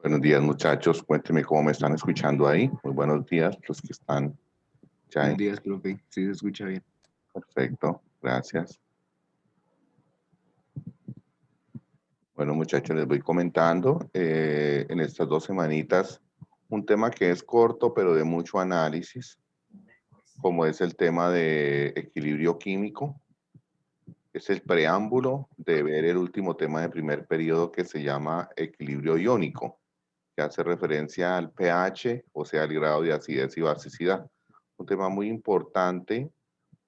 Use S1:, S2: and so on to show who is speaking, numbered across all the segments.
S1: Buenos días, muchachos. Cuéntenme cómo me están escuchando ahí. Muy buenos días, los que están ya en...
S2: Buenos días, profe. Sí, se escucha bien.
S1: Perfecto, gracias. Bueno, muchachos, les voy comentando en estas 2 semanitas un tema que es corto, pero de mucho análisis, como es el tema de equilibrio químico. Es el preámbulo de ver el último tema de primer periodo que se llama equilibrio iónico, que hace referencia al pH, o sea, al grado de acidez y basicidad. Un tema muy importante,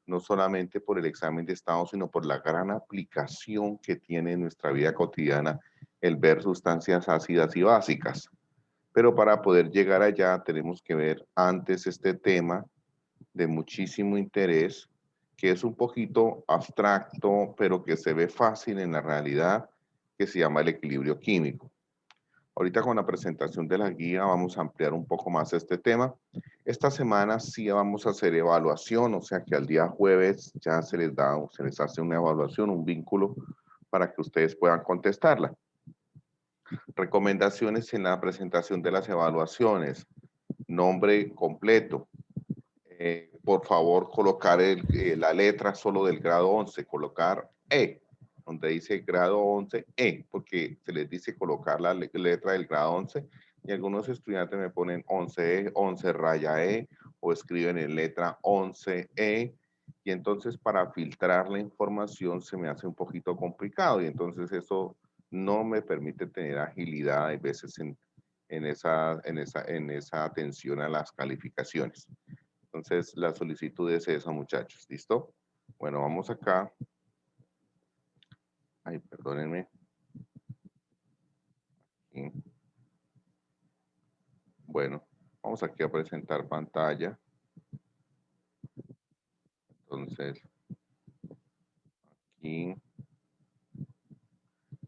S1: no solamente por el examen de estado, sino por la gran aplicación que tiene en nuestra vida cotidiana el ver sustancias ácidas y básicas. Pero para poder llegar allá tenemos que ver antes este tema de muchísimo interés, que es un poquito abstracto, pero que se ve fácil en la realidad, que se llama el equilibrio químico. Ahorita con la presentación de la guía vamos a ampliar un poco más este tema. Esta semana sí vamos a hacer evaluación, o sea que al día jueves ya se les hace una evaluación, un vínculo para que ustedes puedan contestarla. Recomendaciones en la presentación de las evaluaciones. Nombre completo. Por favor, colocar la letra solo del grado 11, colocar E, donde dice grado 11, E, porque se les dice colocar la letra del grado 11 y algunos estudiantes me ponen 11E, 11 raya E, o escriben en letra 11E, y entonces para filtrar la información se me hace un poquito complicado, y entonces eso no me permite tener agilidad a veces en esa atención a las calificaciones. Entonces, la solicitud es esa, muchachos. ¿Listo? Bueno, vamos acá. Ay, perdónenme. Aquí. Bueno, vamos aquí a presentar pantalla. Entonces, aquí.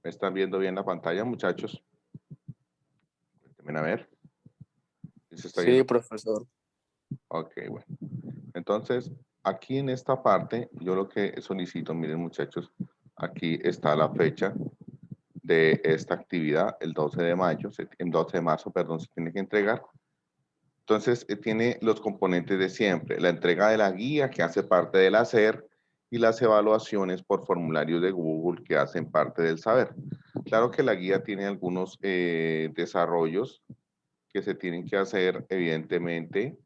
S1: ¿Me están viendo bien la pantalla, muchachos? Cuéntenme a ver. ¿Se está
S3: Sí,
S1: viendo?
S3: profesor.
S1: Ok, bueno. Entonces, aquí en esta parte, yo lo que solicito, miren, muchachos, aquí está la fecha de esta actividad, el 12 de mayo, el 12 de marzo, perdón, se tiene que entregar. Entonces, tiene los componentes de siempre, la entrega de la guía que hace parte del hacer y las evaluaciones por formularios de Google que hacen parte del saber. Claro que la guía tiene algunos desarrollos que se tienen que hacer, evidentemente,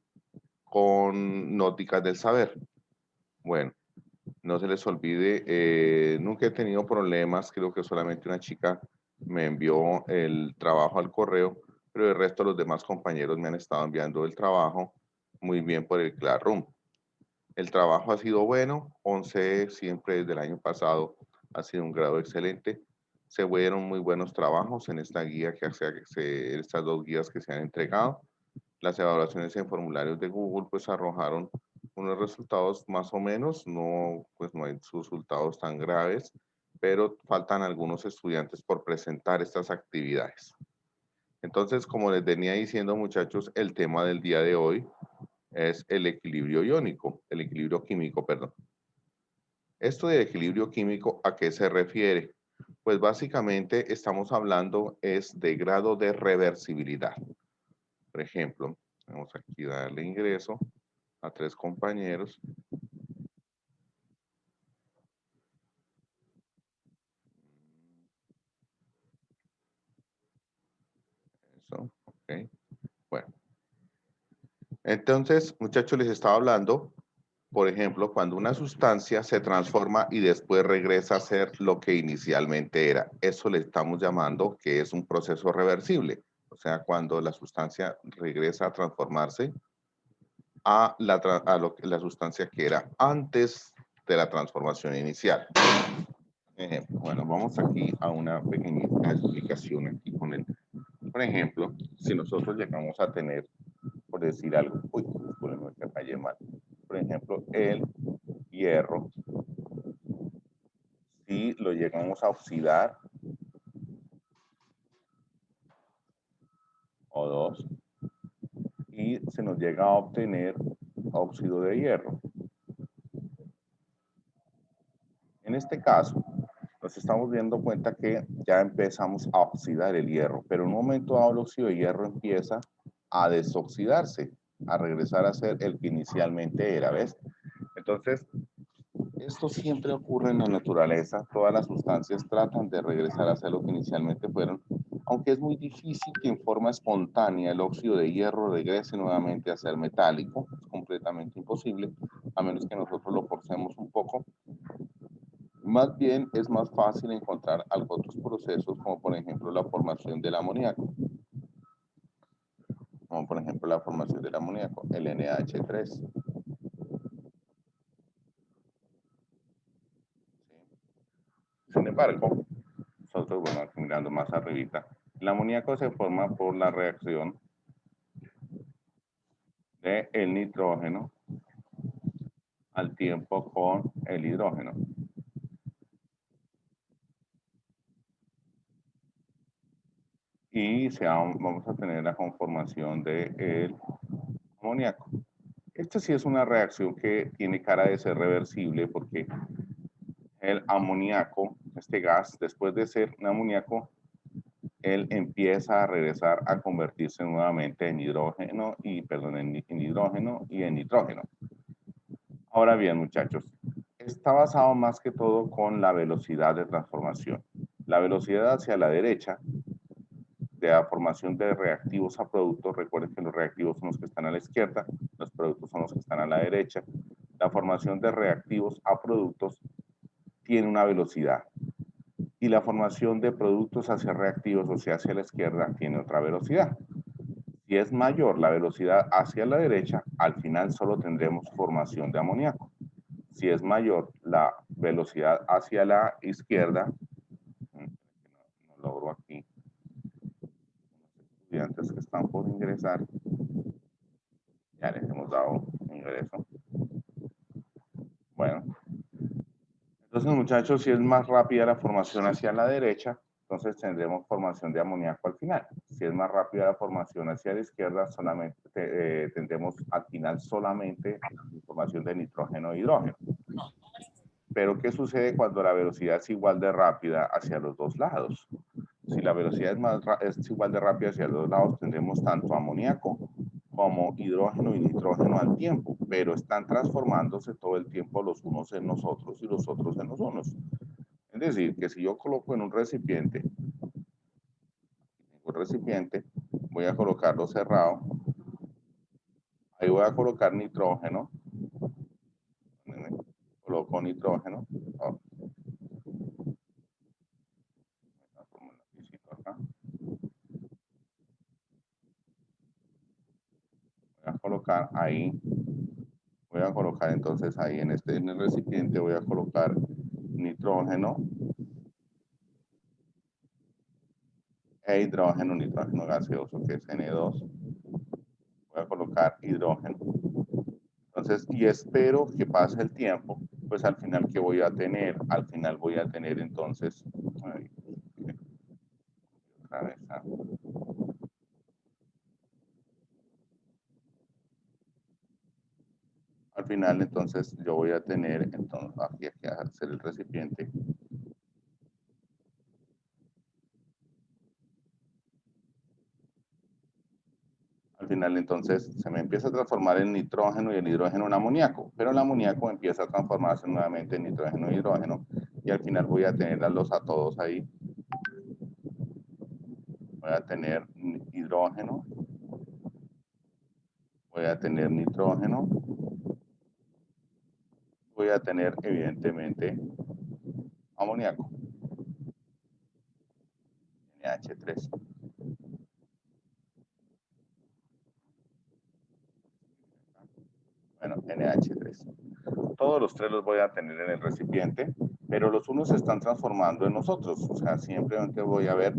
S1: con nóticas del saber. Bueno, no se les olvide, nunca he tenido problemas, creo que solamente una chica me envió el trabajo al correo, pero el resto de los demás compañeros me han estado enviando el trabajo muy bien por el Classroom. El trabajo ha sido bueno, 11 siempre desde el año pasado ha sido un grado excelente. Se fueron muy buenos trabajos en esta guía estas 2 guías que se han entregado. Las evaluaciones en formularios de Google pues arrojaron unos resultados más o menos, no, pues no hay resultados tan graves, pero faltan algunos estudiantes por presentar estas actividades. Entonces, como les venía diciendo, muchachos, el tema del día de hoy es el equilibrio iónico, el equilibrio químico, perdón. Esto de equilibrio químico, ¿a qué se refiere? Pues básicamente estamos hablando es de grado de reversibilidad. Por ejemplo, vamos aquí a darle ingreso a 3 compañeros. Eso, ok. Bueno, entonces, muchachos, les estaba hablando, por ejemplo, cuando una sustancia se transforma y después regresa a ser lo que inicialmente era. Eso le estamos llamando que es un proceso reversible. O sea, cuando la sustancia regresa a transformarse a la sustancia que era antes de la transformación inicial. Bueno, vamos aquí a una pequeñita explicación aquí con el. Por ejemplo, si nosotros llegamos a tener, por decir algo, uy, discúlpenme que fallé mal. Por ejemplo, el hierro, si lo llegamos a oxidar, O2, y se nos llega a obtener óxido de hierro. En este caso, nos estamos dando cuenta que ya empezamos a oxidar el hierro, pero en un momento dado el óxido de hierro empieza a desoxidarse, a regresar a ser el que inicialmente era, ¿ves? Entonces, esto siempre ocurre en la naturaleza, todas las sustancias tratan de regresar a ser lo que inicialmente fueron, aunque es muy difícil que en forma espontánea el óxido de hierro regrese nuevamente a ser metálico, es completamente imposible, a menos que nosotros lo forcemos un poco. Más bien es más fácil encontrar otros procesos, como por ejemplo la formación del amoníaco, como por ejemplo la formación del amoníaco, el NH3. Sin embargo, nosotros, bueno, aquí mirando más arribita, el amoníaco se forma por la reacción del nitrógeno al tiempo con el hidrógeno. Y vamos a tener la conformación del amoníaco. Esta sí es una reacción que tiene cara de ser reversible porque el amoníaco, este gas, después de ser un amoníaco, él empieza a regresar a convertirse nuevamente en hidrógeno en hidrógeno y en nitrógeno. Ahora bien, muchachos, está basado más que todo con la velocidad de transformación. La velocidad hacia la derecha de la formación de reactivos a productos, recuerden que los reactivos son los que están a la izquierda, los productos son los que están a la derecha. La formación de reactivos a productos tiene una velocidad y la formación de productos hacia reactivos, o sea, hacia la izquierda, tiene otra velocidad. Si es mayor la velocidad hacia la derecha, al final solo tendremos formación de amoníaco. Si es mayor la velocidad hacia la izquierda, no logro aquí, estudiantes que están por ingresar, ya les hemos dado ingreso. Bueno, entonces muchachos, si es más rápida la formación hacia la derecha, entonces tendremos formación de amoníaco al final. Si es más rápida la formación hacia la izquierda, solamente tendremos al final solamente formación de nitrógeno e hidrógeno. Pero ¿qué sucede cuando la velocidad es igual de rápida hacia los dos lados? Si la velocidad es igual de rápida hacia los dos lados, tendremos tanto amoníaco como hidrógeno y nitrógeno al tiempo, pero están transformándose todo el tiempo los unos en los otros y los otros en los unos. Es decir, que si yo coloco en un recipiente, voy a colocarlo cerrado, ahí voy a colocar nitrógeno, coloco nitrógeno, oh, voy a colocar ahí, voy a colocar entonces ahí en el recipiente, voy a colocar nitrógeno e hidrógeno, nitrógeno gaseoso que es N2, voy a colocar hidrógeno. Entonces, y espero que pase el tiempo, pues al final, ¿qué voy a tener? Al final voy a tener entonces, ay, otra vez, al final entonces yo voy a tener, entonces aquí hay que hacer el recipiente. Al final entonces se me empieza a transformar el nitrógeno y el hidrógeno en amoníaco, pero el amoníaco empieza a transformarse nuevamente en nitrógeno y hidrógeno y al final voy a tenerlos a todos ahí. Voy a tener hidrógeno, voy a tener nitrógeno, voy a tener evidentemente amoníaco, NH3. Bueno, NH3. Todos los tres los voy a tener en el recipiente, pero los unos se están transformando en nosotros. O sea, simplemente voy a ver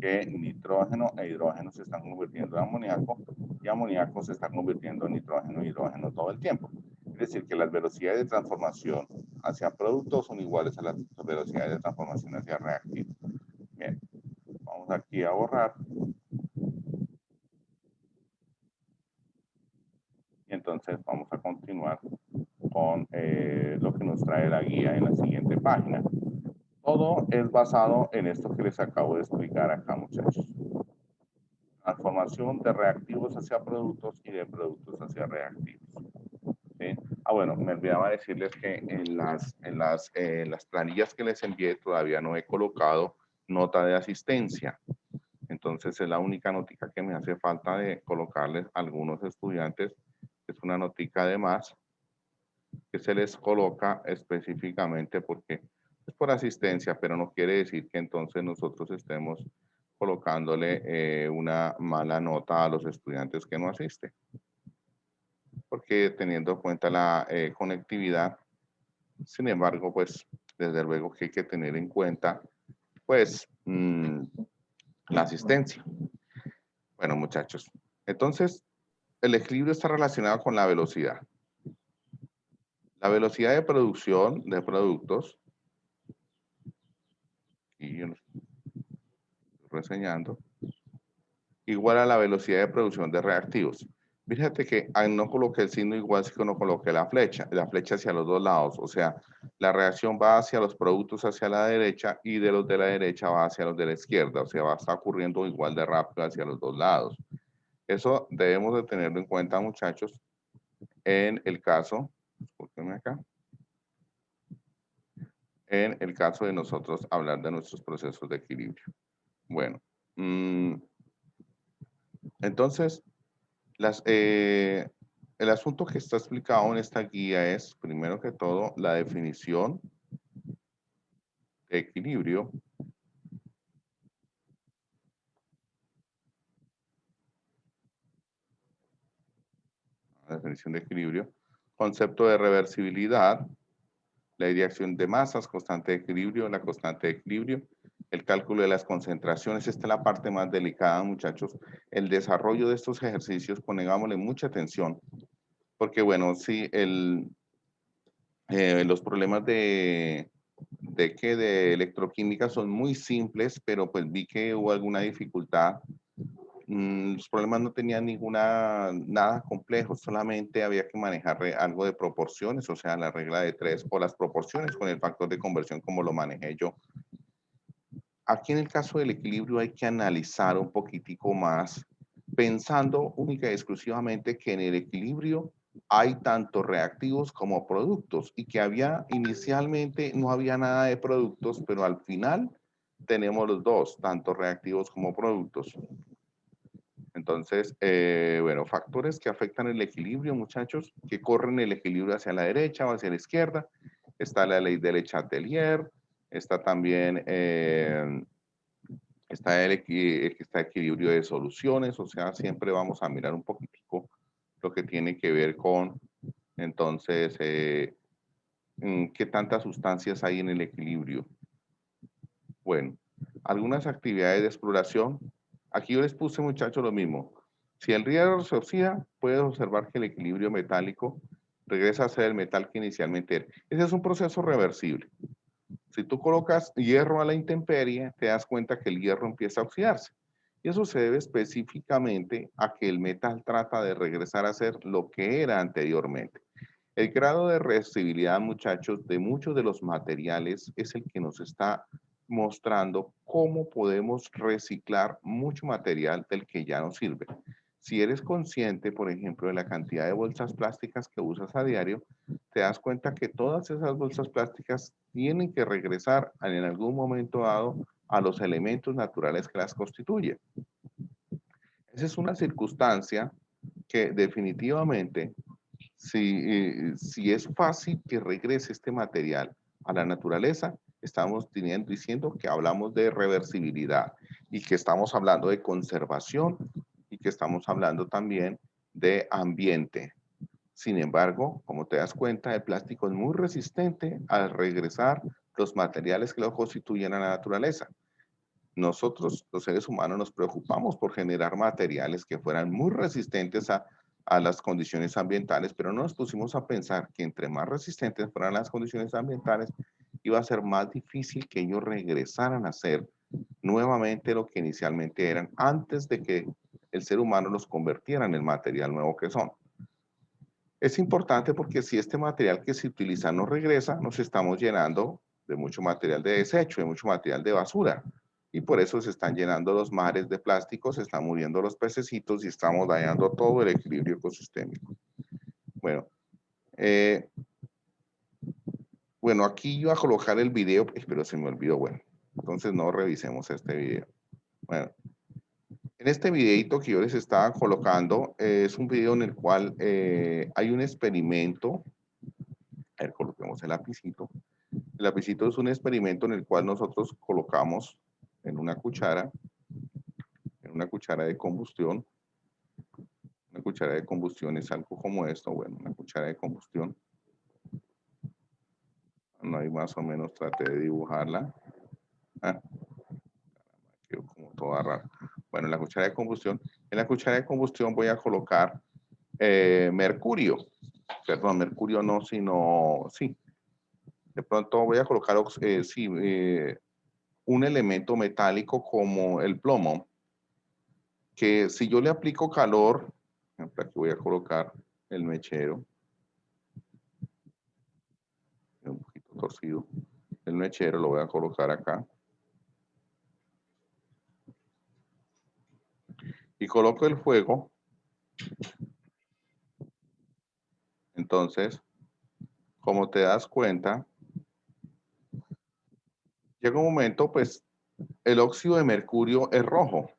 S1: que nitrógeno e hidrógeno se están convirtiendo en amoníaco y amoníaco se está convirtiendo en nitrógeno e hidrógeno todo el tiempo. Es decir, que las velocidades de transformación hacia productos son iguales a las velocidades de transformación hacia reactivos. Bien, vamos aquí a borrar. Y entonces vamos a continuar con lo que nos trae la guía en la siguiente página. Todo es basado en esto que les acabo de explicar acá, muchachos. Transformación de reactivos hacia productos y de productos hacia reactivos. ¿Sí? Bueno, me olvidaba decirles que en las planillas que les envié todavía no he colocado nota de asistencia. Entonces es la única notica que me hace falta de colocarles a algunos estudiantes. Es una notica de más que se les coloca específicamente porque es por asistencia, pero no quiere decir que entonces nosotros estemos colocándole una mala nota a los estudiantes que no asisten. Porque teniendo en cuenta la conectividad, sin embargo, pues desde luego que hay que tener en cuenta pues la asistencia. Bueno, muchachos, entonces el equilibrio está relacionado con la velocidad. La velocidad de producción de productos, y yo lo estoy reseñando, igual a la velocidad de producción de reactivos. Fíjate que no coloqué el signo igual, sino que no coloqué la flecha hacia los dos lados. O sea, la reacción va hacia los productos hacia la derecha y de los de la derecha va hacia los de la izquierda. O sea, va a estar ocurriendo igual de rápido hacia los dos lados. Eso debemos de tenerlo en cuenta, muchachos, en el caso, discúlpenme acá, en el caso de nosotros hablar de nuestros procesos de equilibrio. Bueno, entonces, el asunto que está explicado en esta guía es, primero que todo, la definición de equilibrio. La definición de equilibrio. Concepto de reversibilidad. La dirección de masas, constante de equilibrio, la constante de equilibrio. El cálculo de las concentraciones. Esta es la parte más delicada, muchachos. El desarrollo de estos ejercicios, pongámosle mucha atención. Porque, bueno, sí, los problemas de electroquímica son muy simples, pero pues vi que hubo alguna dificultad. Los problemas no tenían nada complejo, solamente había que manejar algo de proporciones, o sea, la regla de 3 o las proporciones con el factor de conversión como lo manejé yo. Aquí en el caso del equilibrio hay que analizar un poquitico más, pensando única y exclusivamente que en el equilibrio hay tanto reactivos como productos y que inicialmente no había nada de productos, pero al final tenemos los dos, tanto reactivos como productos. Entonces, bueno, factores que afectan el equilibrio, muchachos, que corren el equilibrio hacia la derecha o hacia la izquierda. Está la ley de Le Chatelier, está también está el equilibrio de soluciones, o sea, siempre vamos a mirar un poquitico lo que tiene que ver con, entonces, qué tantas sustancias hay en el equilibrio. Bueno, algunas actividades de exploración. Aquí yo les puse, muchachos, lo mismo. Si el hierro se oxida, puedes observar que el equilibrio metálico regresa a ser el metal que inicialmente era. Ese es un proceso reversible. Si tú colocas hierro a la intemperie, te das cuenta que el hierro empieza a oxidarse. Y eso se debe específicamente a que el metal trata de regresar a ser lo que era anteriormente. El grado de reversibilidad, muchachos, de muchos de los materiales es el que nos está mostrando cómo podemos reciclar mucho material del que ya no sirve. Si eres consciente, por ejemplo, de la cantidad de bolsas plásticas que usas a diario, te das cuenta que todas esas bolsas plásticas tienen que regresar en algún momento dado a los elementos naturales que las constituyen. Esa es una circunstancia que definitivamente si es fácil que regrese este material a la naturaleza, estamos diciendo que hablamos de reversibilidad y que estamos hablando de conservación y que estamos hablando también de ambiente. Sin embargo, como te das cuenta, el plástico es muy resistente al regresar los materiales que lo constituyen a la naturaleza. Nosotros, los seres humanos, nos preocupamos por generar materiales que fueran muy resistentes a las condiciones ambientales, pero no nos pusimos a pensar que entre más resistentes fueran las condiciones ambientales, iba a ser más difícil que ellos regresaran a ser nuevamente lo que inicialmente eran antes de que el ser humano los convirtiera en el material nuevo que son. Es importante porque si este material que se utiliza no regresa, nos estamos llenando de mucho material de desecho, de mucho material de basura. Y por eso se están llenando los mares de plástico, se están muriendo los pececitos y estamos dañando todo el equilibrio ecosistémico. Bueno, bueno, aquí iba a colocar el video, pero se me olvidó. Bueno, entonces no revisemos este video. Bueno, en este videito que yo les estaba colocando, es un video en el cual hay un experimento. A ver, coloquemos el lapicito. El lapicito es un experimento en el cual nosotros colocamos en una cuchara de combustión. Una cuchara de combustión es algo como esto, bueno, una cuchara de combustión. No, ahí más o menos traté de dibujarla. Ah, quedó como toda rara. Bueno, la cuchara de combustión. En la cuchara de combustión voy a colocar mercurio. Perdón, mercurio no, sino, sí. De pronto voy a colocar, un elemento metálico como el plomo, que si yo le aplico calor, aquí voy a colocar el mechero, un poquito torcido, el mechero lo voy a colocar acá, y coloco el fuego, entonces, como te das cuenta, llega un momento, pues, el óxido de mercurio es rojo,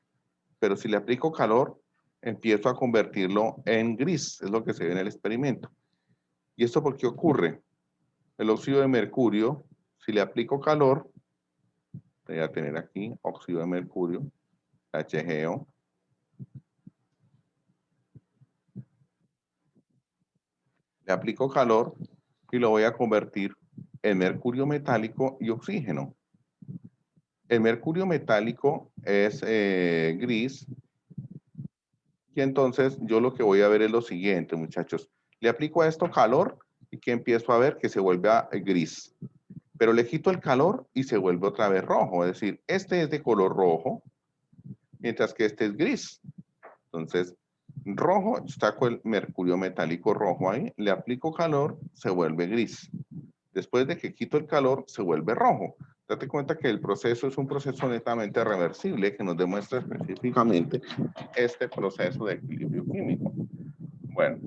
S1: pero si le aplico calor, empiezo a convertirlo en gris, es lo que se ve en el experimento. ¿Y esto por qué ocurre? El óxido de mercurio, si le aplico calor, voy a tener aquí óxido de mercurio, HGO. Le aplico calor y lo voy a convertir en mercurio metálico y oxígeno. El mercurio metálico es gris. Y entonces yo lo que voy a ver es lo siguiente, muchachos. Le aplico a esto calor y que empiezo a ver que se vuelve gris. Pero le quito el calor y se vuelve otra vez rojo. Es decir, este es de color rojo, mientras que este es gris. Entonces, rojo, saco el mercurio metálico rojo ahí, le aplico calor, se vuelve gris. Después de que quito el calor, se vuelve rojo. Date cuenta que el proceso es un proceso netamente reversible que nos demuestra específicamente este proceso de equilibrio químico. Bueno,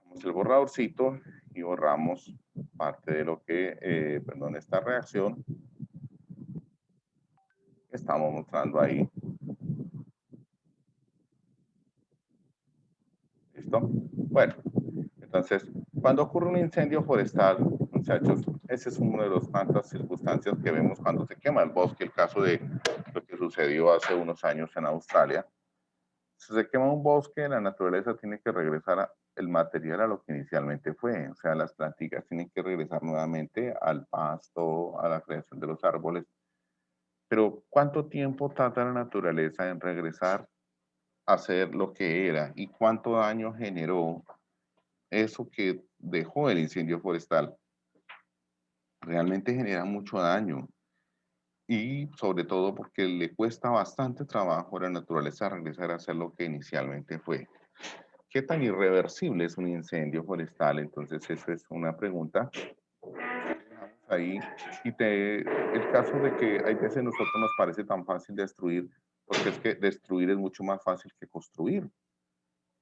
S1: vamos el borradorcito y borramos parte de lo que, esta reacción que estamos mostrando ahí. ¿Listo? Bueno, entonces, cuando ocurre un incendio forestal, muchachos, ese es uno de las tantas circunstancias que vemos cuando se quema el bosque, el caso de lo que sucedió hace unos años en Australia. Si se quema un bosque, la naturaleza tiene que regresar el material a lo que inicialmente fue, o sea, las plantitas tienen que regresar nuevamente al pasto, a la creación de los árboles. Pero ¿cuánto tiempo tarda la naturaleza en regresar a ser lo que era y cuánto daño generó eso que dejó el incendio forestal? Realmente genera mucho daño y sobre todo porque le cuesta bastante trabajo a la naturaleza regresar a ser lo que inicialmente fue. ¿Qué tan irreversible es un incendio forestal? Entonces, esa es una pregunta ahí. Y el caso de que hay veces a nosotros nos parece tan fácil destruir, porque es que destruir es mucho más fácil que construir.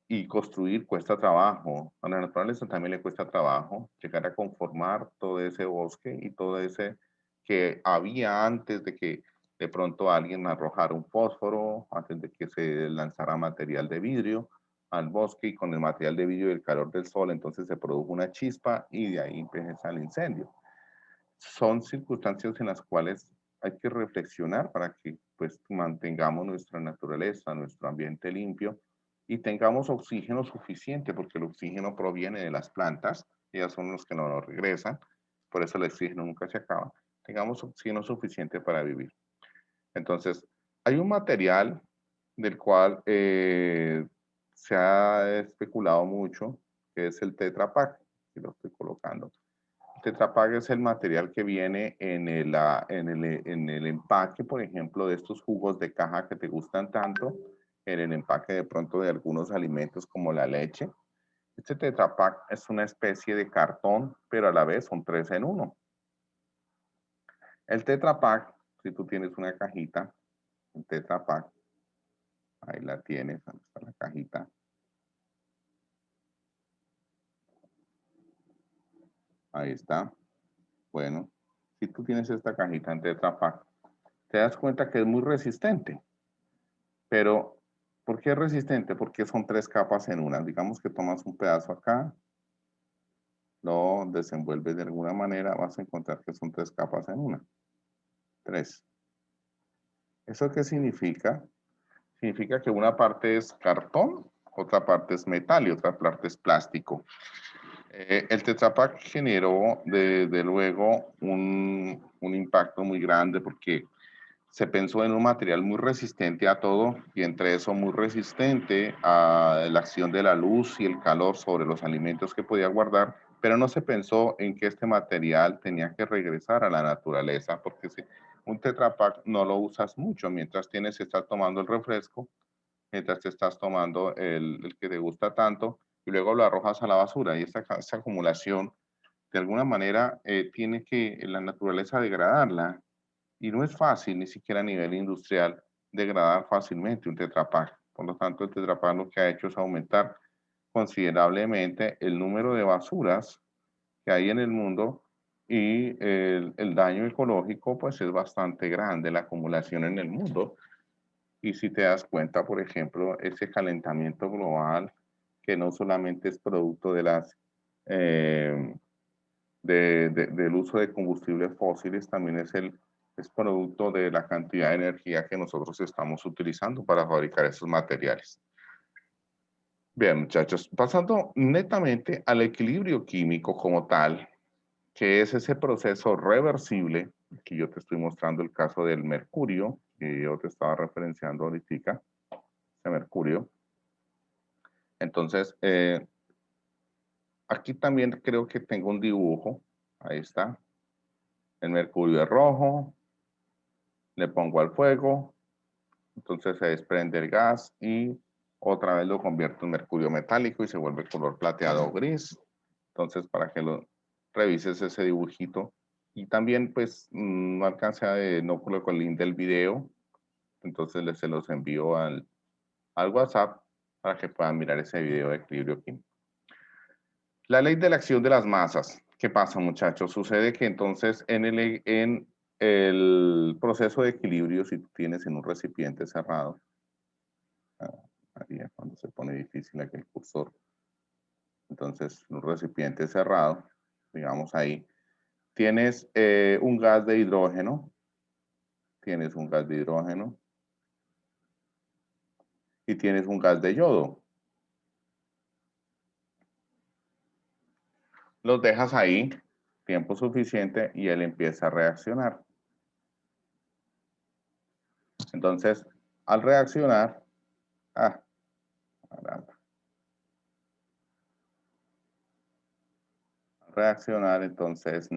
S1: Y construir cuesta trabajo. A la naturaleza también le cuesta trabajo llegar a conformar todo ese bosque y todo ese que había antes de que de pronto alguien arrojara un fósforo, antes de que se lanzara material de vidrio al bosque y con el material de vidrio y el calor del sol, entonces se produjo una chispa y de ahí empieza el incendio. Son circunstancias en las cuales hay que reflexionar para que pues mantengamos nuestra naturaleza, nuestro ambiente limpio y tengamos oxígeno suficiente, porque el oxígeno proviene de las plantas, ellas son los que nos lo regresan, por eso el oxígeno nunca se acaba. Tengamos oxígeno suficiente para vivir. Entonces, hay un material del cual se ha especulado mucho, que es el Tetra Pak, que lo estoy colocando. Tetra Pak es el material que viene en el empaque, por ejemplo, de estos jugos de caja que te gustan tanto, en el empaque de pronto de algunos alimentos como la leche. Este Tetra Pak es una especie de cartón, pero a la vez son 3 en 1. El Tetra Pak, si tú tienes una cajita, el Tetra Pak, ahí la tienes, ahí está la cajita. Ahí está. Bueno, si tú tienes esta cajita en Tetra Pak, te das cuenta que es muy resistente. Pero, ¿por qué es resistente? Porque son 3 capas en una. Digamos que tomas un pedazo acá, lo desenvuelves de alguna manera, vas a encontrar que son 3 capas en una. 3. ¿Eso qué significa? Significa que una parte es cartón, otra parte es metal y otra parte es plástico. El Tetra Pak generó, desde luego, un impacto muy grande porque se pensó en un material muy resistente a todo y entre eso muy resistente a la acción de la luz y el calor sobre los alimentos que podía guardar, pero no se pensó en que este material tenía que regresar a la naturaleza, porque si un Tetra Pak no lo usas mucho mientras estás tomando el refresco, mientras te estás tomando el que te gusta tanto y luego lo arrojas a la basura y esa acumulación de alguna manera tiene que la naturaleza degradarla y no es fácil, ni siquiera a nivel industrial, degradar fácilmente un Tetra Pak. Por lo tanto, el Tetra Pak lo que ha hecho es aumentar considerablemente el número de basuras que hay en el mundo y el daño ecológico pues es bastante grande, la acumulación en el mundo. Y si te das cuenta, por ejemplo, ese calentamiento global, que no solamente es producto de eh, del uso de combustibles fósiles, también es producto de la cantidad de energía que nosotros estamos utilizando para fabricar esos materiales. Bien, muchachos, pasando netamente al equilibrio químico como tal, que es ese proceso reversible, que yo te estoy mostrando el caso del mercurio, que yo te estaba referenciando ahorita, ese mercurio. Entonces, aquí también creo que tengo un dibujo, ahí está, el mercurio es rojo, le pongo al fuego, entonces se desprende el gas y otra vez lo convierto en mercurio metálico y se vuelve color plateado o gris. Entonces, para que lo revises ese dibujito. Y también, pues, no alcancé a, no coloco el link del video, entonces se los envío al WhatsApp para que puedan mirar ese video de equilibrio químico. La ley de la acción de las masas. ¿Qué pasa, muchachos? Sucede que entonces en el proceso de equilibrio, si tú tienes en un recipiente cerrado, María, cuando se pone difícil aquí el cursor, entonces un recipiente cerrado, digamos ahí, tienes un gas de hidrógeno, tienes un gas de hidrógeno y tienes un gas de yodo. Los dejas ahí tiempo suficiente y él empieza a reaccionar. Entonces, al reaccionar, caramba. Al reaccionar, entonces,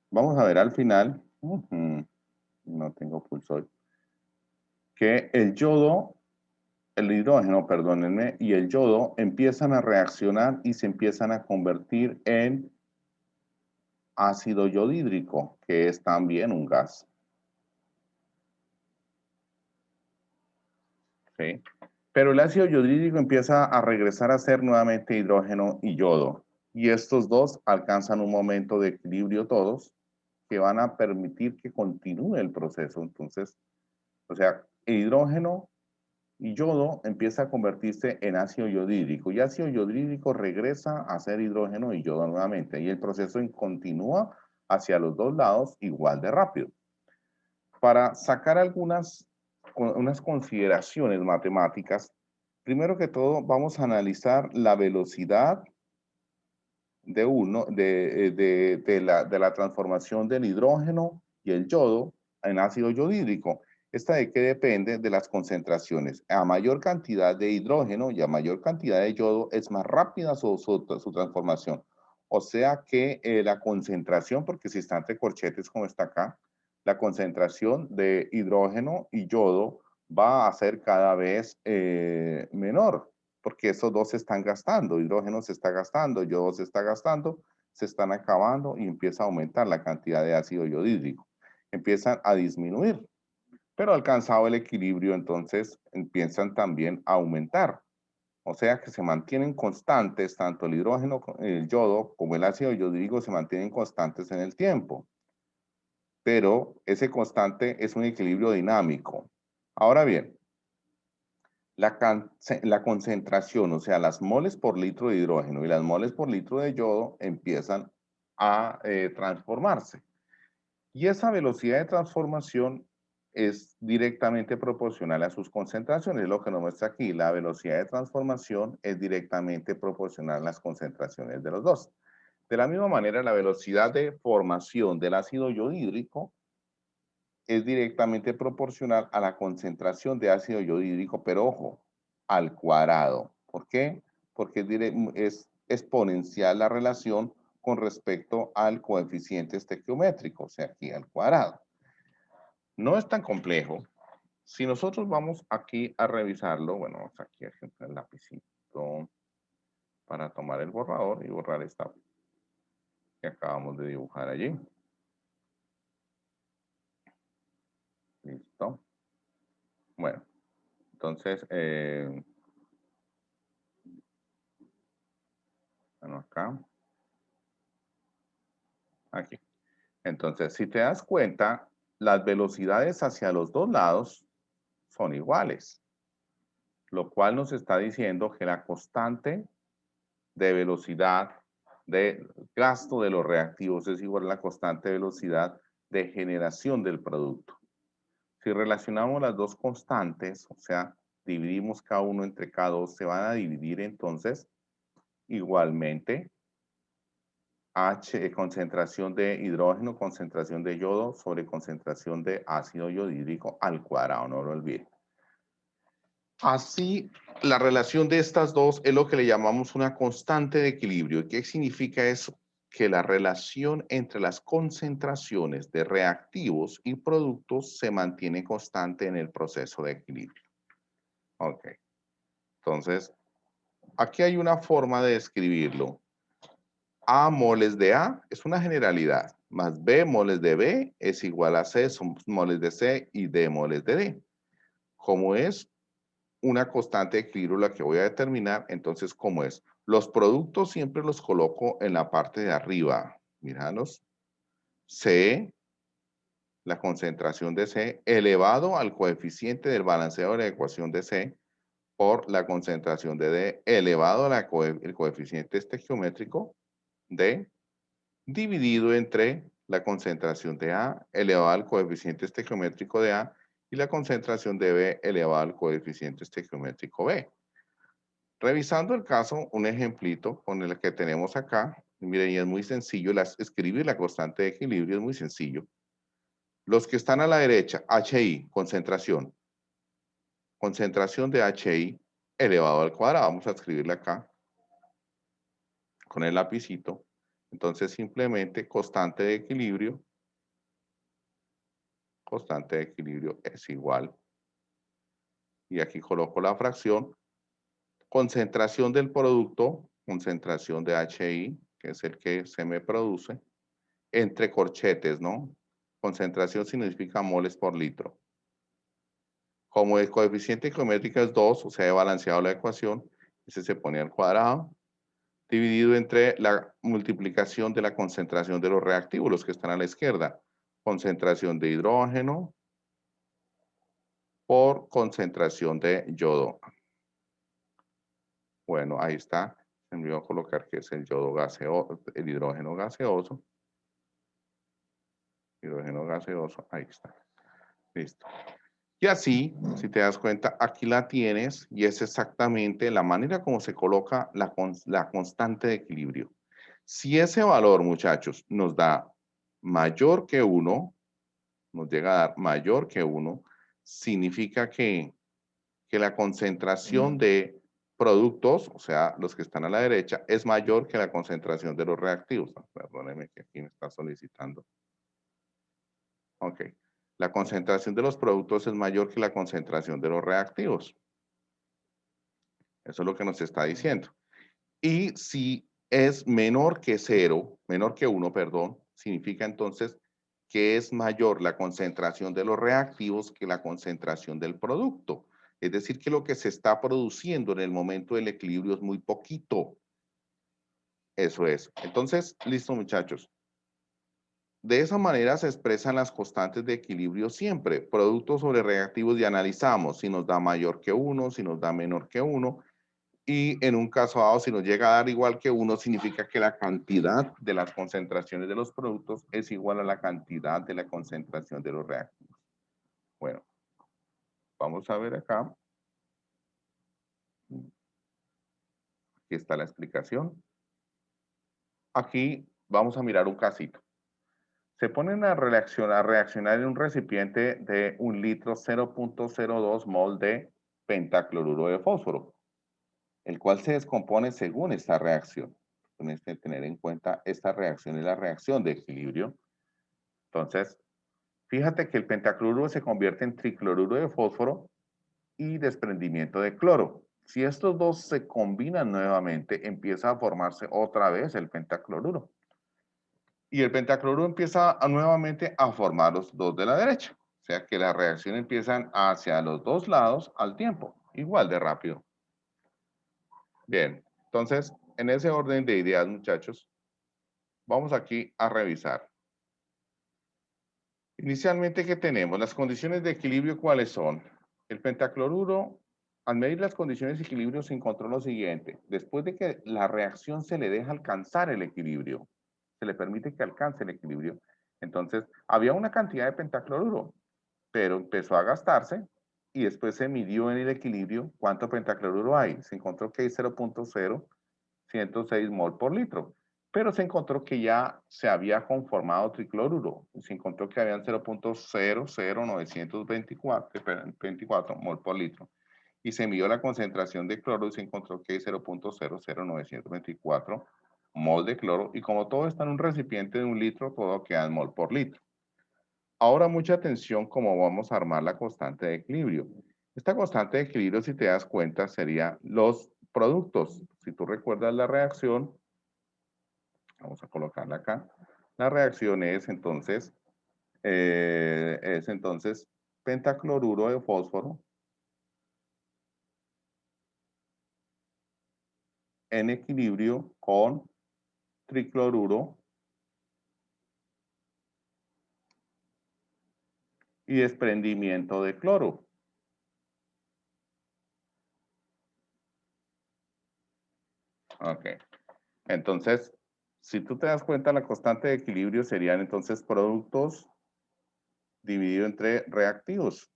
S1: vamos a ver al final, no tengo pulso hoy, que el yodo, el hidrógeno, perdónenme, y el yodo empiezan a reaccionar y se empiezan a convertir en ácido yodhídrico, que es también un gas. ¿Sí? Pero el ácido yodhídrico empieza a regresar a ser nuevamente hidrógeno y yodo. Y estos dos alcanzan un momento de equilibrio todos que van a permitir que continúe el proceso. Entonces, o sea, el hidrógeno y yodo empieza a convertirse en ácido yodhídrico y ácido yodhídrico regresa a ser hidrógeno y yodo nuevamente y el proceso continúa hacia los dos lados igual de rápido. Para sacar unas consideraciones matemáticas, primero que todo vamos a analizar la velocidad de la transformación del hidrógeno y el yodo en ácido yodhídrico. ¿Esta de qué depende? De las concentraciones. A mayor cantidad de hidrógeno y a mayor cantidad de yodo es más rápida su transformación. O sea que la concentración, porque si está entre corchetes como está acá, la concentración de hidrógeno y yodo va a ser cada vez menor, porque esos dos se están gastando, hidrógeno se está gastando, yodo se está gastando, se están acabando y empieza a aumentar la cantidad de ácido yodhídrico. Empiezan a disminuir, pero alcanzado el equilibrio, entonces empiezan también a aumentar. O sea que se mantienen constantes, tanto el hidrógeno, el yodo, como el ácido yodhídrico se mantienen constantes en el tiempo. Pero ese constante es un equilibrio dinámico. Ahora bien, la concentración, o sea, las moles por litro de hidrógeno y las moles por litro de yodo empiezan a transformarse. Y esa velocidad de transformación es directamente proporcional a sus concentraciones, lo que nos muestra aquí. La velocidad de transformación es directamente proporcional a las concentraciones de los dos. De la misma manera, la velocidad de formación del ácido yodhídrico es directamente proporcional a la concentración de ácido yodhídrico, pero ojo, al cuadrado. ¿Por qué? Porque es exponencial la relación con respecto al coeficiente estequiométrico, o sea, aquí al cuadrado. No es tan complejo. Si nosotros vamos aquí a revisarlo, bueno, vamos aquí a ejemplo el lapicito para tomar el borrador y borrar esta que acabamos de dibujar allí. Listo. Bueno, entonces, bueno, acá, aquí. Entonces, si te das cuenta, las velocidades hacia los dos lados son iguales, lo cual nos está diciendo que la constante de velocidad de gasto de los reactivos es igual a la constante velocidad de generación del producto. Si relacionamos las dos constantes, o sea, dividimos K1 entre K2, se van a dividir entonces igualmente concentración de hidrógeno, concentración de yodo sobre concentración de ácido yodhídrico al cuadrado, no lo olviden. Así, la relación de estas dos es lo que le llamamos una constante de equilibrio. ¿Y qué significa eso? Que la relación entre las concentraciones de reactivos y productos se mantiene constante en el proceso de equilibrio. Ok. Entonces, aquí hay una forma de escribirlo. A moles de A es una generalidad, más B moles de B es igual a C, son moles de C y D moles de D. Como es una constante de equilibrio la que voy a determinar, entonces, ¿cómo es? Los productos siempre los coloco en la parte de arriba. Míralos. C, la concentración de C, elevado al coeficiente del balanceo de la ecuación de C por la concentración de D, elevado al coeficiente estequiométrico D, dividido entre la concentración de A elevado al coeficiente estequiométrico de A y la concentración de B elevado al coeficiente estequiométrico B. Revisando el caso, un ejemplito con el que tenemos acá, miren, y es muy sencillo, escribir la constante de equilibrio es muy sencillo. Los que están a la derecha, HI, concentración. Concentración de HI elevado al cuadrado. Vamos a escribirle acá con el lapicito. Entonces, simplemente constante de equilibrio es igual. Y aquí coloco la fracción. Concentración del producto, concentración de HI, que es el que se me produce, entre corchetes, ¿no? Concentración significa moles por litro. Como el coeficiente geométrico es 2, o sea, he balanceado la ecuación, ese se pone al cuadrado, dividido entre la multiplicación de la concentración de los reactivos, los que están a la izquierda. Concentración de hidrógeno por concentración de yodo. Bueno, ahí está. Me voy a colocar que es el yodo gaseoso, el hidrógeno gaseoso. Hidrógeno gaseoso, ahí está. Listo. Y así, si te das cuenta, aquí la tienes y es exactamente la manera como se coloca la constante de equilibrio. Si ese valor, muchachos, nos da mayor que 1, nos llega a dar mayor que 1, significa que la concentración de productos, o sea, los que están a la derecha, es mayor que la concentración de los reactivos. Perdónenme que aquí me está solicitando. Ok. La concentración de los productos es mayor que la concentración de los reactivos. Eso es lo que nos está diciendo. Y si es menor que 0, menor que 1, perdón, significa entonces que es mayor la concentración de los reactivos que la concentración del producto. Es decir, que lo que se está produciendo en el momento del equilibrio es muy poquito. Eso es. Entonces, listo, muchachos. De esa manera se expresan las constantes de equilibrio siempre. Productos sobre reactivos y analizamos si nos da mayor que 1, si nos da menor que 1. Y en un caso dado, si nos llega a dar igual que 1, significa que la cantidad de las concentraciones de los productos es igual a la cantidad de la concentración de los reactivos. Bueno, vamos a ver acá. Aquí está la explicación. Aquí vamos a mirar un casito. Se ponen a reaccionar en un recipiente de 1 litro 0.02 mol de pentacloruro de fósforo, el cual se descompone según esta reacción. Tienes que tener en cuenta esta reacción y la reacción de equilibrio. Entonces, fíjate que el pentacloruro se convierte en tricloruro de fósforo y desprendimiento de cloro. Si estos dos se combinan nuevamente, empieza a formarse otra vez el pentacloruro. Y el pentacloruro empieza nuevamente a formar los dos de la derecha. O sea que las reacciones empiezan hacia los dos lados al tiempo, igual de rápido. Bien, entonces, en ese orden de ideas, muchachos, vamos aquí a revisar. Inicialmente, ¿qué tenemos? Las condiciones de equilibrio, ¿cuáles son? El pentacloruro, al medir las condiciones de equilibrio, se encontró lo siguiente. Después de que la reacción se le deja alcanzar el equilibrio, se le permite que alcance el equilibrio, entonces había una cantidad de pentacloruro, pero empezó a gastarse y después se midió en el equilibrio cuánto pentacloruro hay. Se encontró que hay 0.0106 mol por litro, pero se encontró que ya se había conformado tricloruro. Se encontró que habían 0.00924 mol por litro. Y se midió la concentración de cloro y se encontró que hay 0.00924 mol de cloro. Y como todo está en un recipiente de 1 litro, todo queda en mol por litro. Ahora mucha atención cómo vamos a armar la constante de equilibrio. Esta constante de equilibrio, si te das cuenta, sería los productos. Si tú recuerdas la reacción, vamos a colocarla acá. La reacción es entonces pentacloruro de fósforo en equilibrio con tricloruro y desprendimiento de cloro. Ok. Entonces, si tú te das cuenta, la constante de equilibrio serían entonces productos dividido entre reactivos.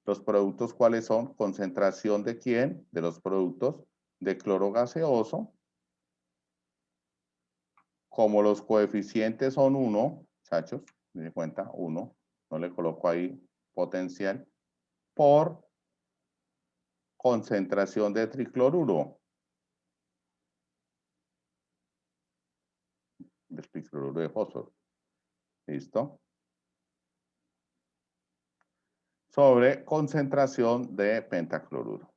S1: ¿Los productos cuáles son? Concentración de quién? De los productos de cloro gaseoso. Como los coeficientes son 1, muchachos, me di cuenta, 1, no le coloco ahí potencial, por concentración de tricloruro. De tricloruro de fósforo. ¿Listo? Sobre concentración de pentacloruro.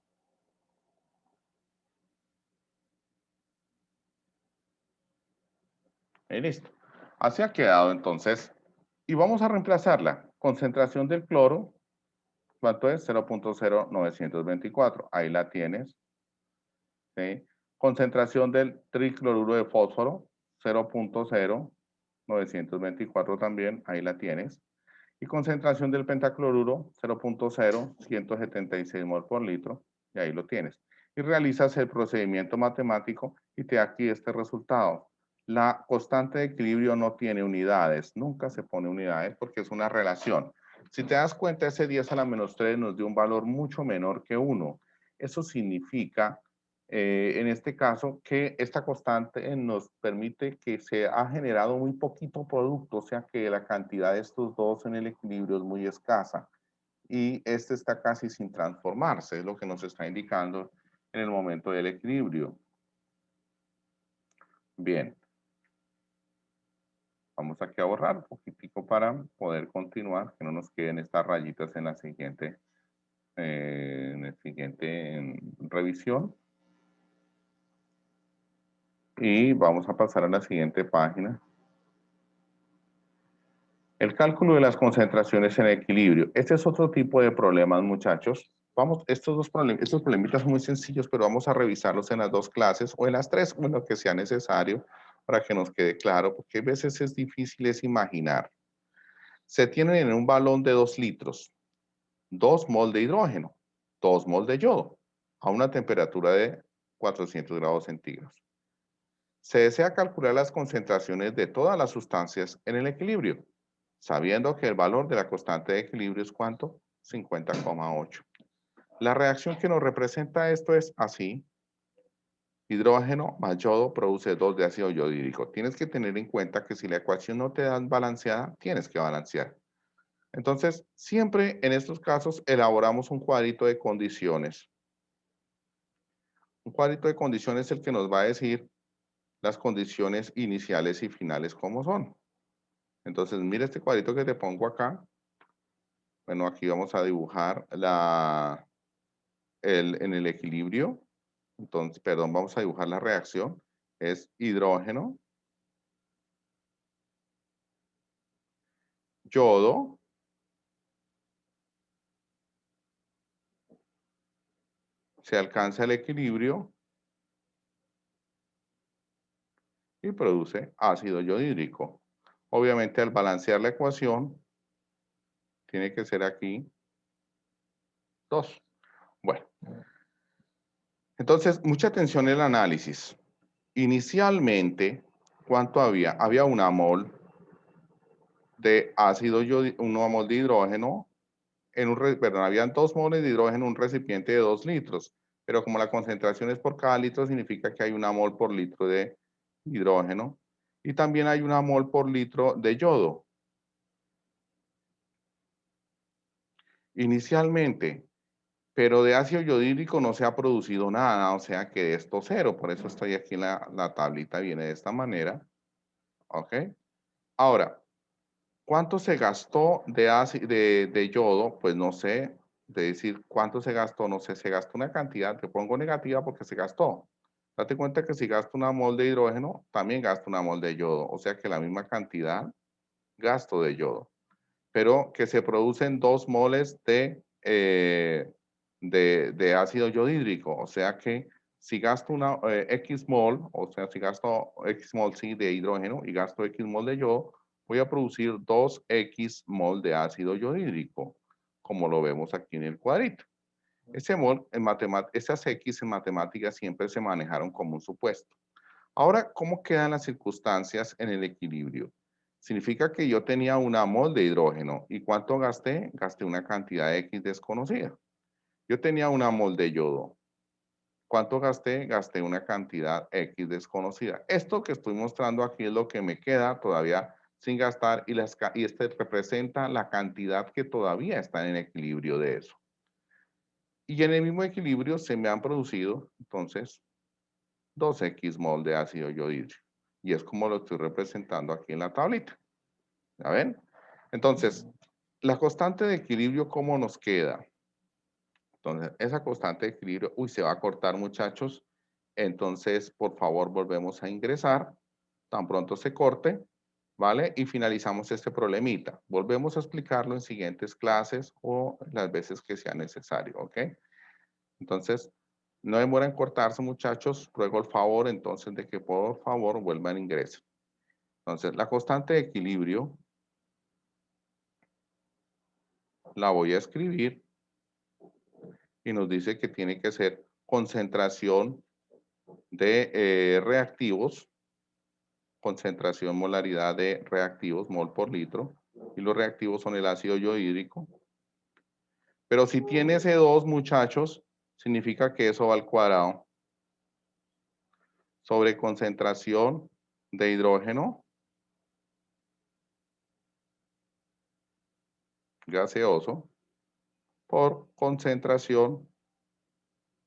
S1: Y listo. Así ha quedado entonces. Y vamos a reemplazarla. Concentración del cloro, ¿cuánto es? 0.0924. Ahí la tienes. ¿Sí? Concentración del tricloruro de fósforo, 0.0924 también. Ahí la tienes. Y concentración del pentacloruro, 0.0176 mol por litro. Y ahí lo tienes. Y realizas el procedimiento matemático y te da aquí este resultado. La constante de equilibrio no tiene unidades, nunca se pone unidades porque es una relación. Si te das cuenta, ese 10 a la menos 3 nos dio un valor mucho menor que 1. Eso significa, en este caso, que esta constante nos permite que se ha generado muy poquito producto, o sea que la cantidad de estos dos en el equilibrio es muy escasa. Y este está casi sin transformarse, es lo que nos está indicando en el momento del equilibrio. Bien. Vamos aquí a borrar un poquitico para poder continuar, que no nos queden estas rayitas en la siguiente en el siguiente revisión. Y vamos a pasar a la siguiente página. El cálculo de las concentraciones en equilibrio. Este es otro tipo de problemas, muchachos. Vamos, estos problemitas son muy sencillos, pero vamos a revisarlos en las dos clases o en las tres, o en lo que sea necesario para que nos quede claro, porque a veces es difícil imaginar. Se tienen en un balón de 2 litros, 2 mol de hidrógeno, 2 mol de yodo, a una temperatura de 400 grados centígrados. Se desea calcular las concentraciones de todas las sustancias en el equilibrio, sabiendo que el valor de la constante de equilibrio es ¿cuánto? 50,8. La reacción que nos representa esto es así. Hidrógeno más yodo produce 2 de ácido yodídrico. Tienes que tener en cuenta que si la ecuación no te da balanceada, tienes que balancear. Entonces, siempre en estos casos elaboramos un cuadrito de condiciones. Un cuadrito de condiciones es el que nos va a decir las condiciones iniciales y finales como son. Entonces, mira este cuadrito que te pongo acá. Bueno, aquí vamos a dibujar en el equilibrio. Entonces, perdón, vamos a dibujar la reacción. Es hidrógeno, yodo, se alcanza el equilibrio y produce ácido yodídrico. Obviamente, al balancear la ecuación, tiene que ser aquí 2. Bueno, entonces, mucha atención en el análisis. Inicialmente, ¿cuánto había? Había una mol de ácido yodídrico, un mol de hidrógeno, perdón, habían 2 moles de hidrógeno en un recipiente de 2 litros, pero como la concentración es por cada litro, significa que hay una mol por litro de hidrógeno, y también hay una mol por litro de yodo. Inicialmente, pero de ácido yodídrico no se ha producido nada, o sea que esto cero, por eso estoy aquí en la tablita, viene de esta manera, ¿ok? Ahora, ¿cuánto se gastó de yodo? Pues no sé, de decir cuánto se gastó, no sé, se gastó una cantidad, te pongo negativa porque se gastó. Date cuenta que si gasto una mol de hidrógeno, también gasto una mol de yodo, o sea que la misma cantidad gasto de yodo. Pero que se producen 2 moles de ácido yodídrico, o sea que si gasto una X mol, o sea, si gasto X mol sí, de hidrógeno y gasto X mol de yodo, voy a producir 2X mol de ácido yodídrico, como lo vemos aquí en el cuadrito. Ese mol, esas X en matemáticas siempre se manejaron como un supuesto. Ahora, ¿cómo quedan las circunstancias en el equilibrio? Significa que yo tenía una mol de hidrógeno. ¿Y cuánto gasté? Gasté una cantidad X desconocida. Yo tenía una mol de yodo. ¿Cuánto gasté? Gasté una cantidad X desconocida. Esto que estoy mostrando aquí es lo que me queda todavía sin gastar y este representa la cantidad que todavía está en equilibrio de eso. Y en el mismo equilibrio se me han producido, entonces, 2X mol de ácido yodídrico. Y es como lo estoy representando aquí en la tablita. ¿Ya ven? Entonces, la constante de equilibrio, ¿cómo nos queda? Entonces, esa constante de equilibrio, uy, se va a cortar, muchachos. Entonces, por favor, volvemos a ingresar. Tan pronto se corte, ¿vale? Y finalizamos este problemita. Volvemos a explicarlo en siguientes clases o las veces que sea necesario, ¿ok? Entonces, no demora en cortarse, muchachos. Ruego el favor, entonces, de que por favor vuelvan a ingresar. Entonces, la constante de equilibrio la voy a escribir y nos dice que tiene que ser concentración de reactivos, concentración molaridad de reactivos, mol por litro, y los reactivos son el ácido yodídrico. Pero si tiene ese 2, muchachos, significa que eso va al cuadrado. Sobre concentración de hidrógeno gaseoso por concentración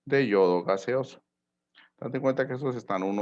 S1: de yodo gaseoso. Date cuenta que esos están uno